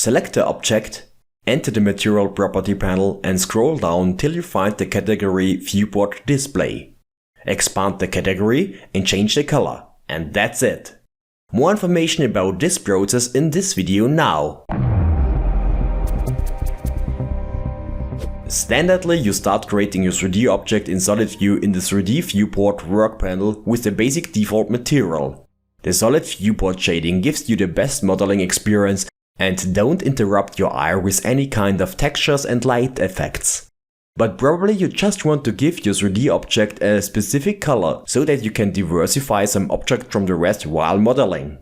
Select the object, enter the material property panel and scroll down till you find the category viewport display. Expand the category and change the color. And that's it. More information about this process in this video now. Standardly, you start creating your 3D object in Solid View in the 3D viewport work panel with the basic default material. The Solid viewport shading gives you the best modeling experience and don't interrupt your eye with any kind of textures and light effects. But probably you just want to give your 3D object a specific color so that you can diversify some object from the rest while modeling.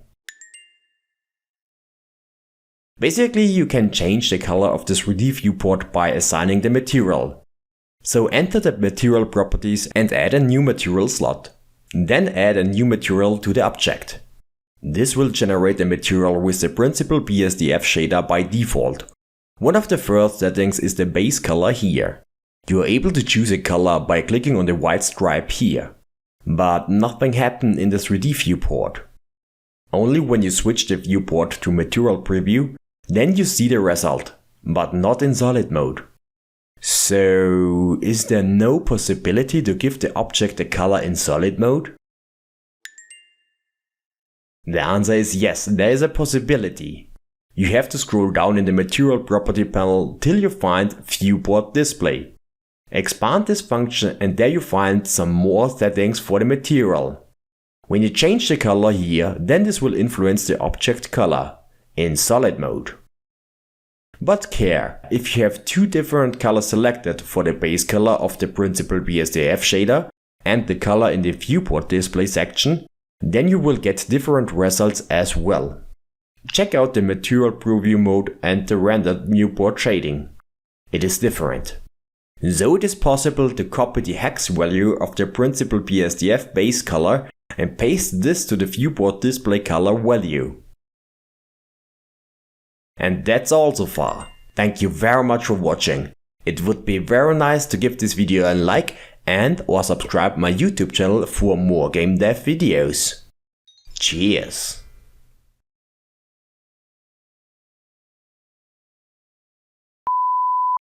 Basically, you can change the color of the 3D viewport by assigning the material. So enter the material properties and add a new material slot. Then add a new material to the object. This will generate a material with the principal BSDF shader by default. One of the first settings is the base color here. You are able to choose a color by clicking on the white stripe here. But nothing happened in the 3D viewport. Only when you switch the viewport to material preview, then you see the result, but not in solid mode. So, is there no possibility to give the object a color in solid mode? The answer is yes, there is a possibility. You have to scroll down in the material property panel till you find viewport display. Expand this function and there you find some more settings for the material. When you change the color here, then this will influence the object color in solid mode. But care, if you have two different colors selected for the base color of the principal BSDF shader and the color in the viewport display section, then you will get different results as well. Check out the material preview mode and the rendered viewport shading. It is different. So it is possible to copy the hex value of the principal BSDF base color and paste this to the viewport display color value. And that's all so far. Thank you very much for watching. It would be very nice to give this video a like and or subscribe my YouTube channel for more game dev videos. Cheers!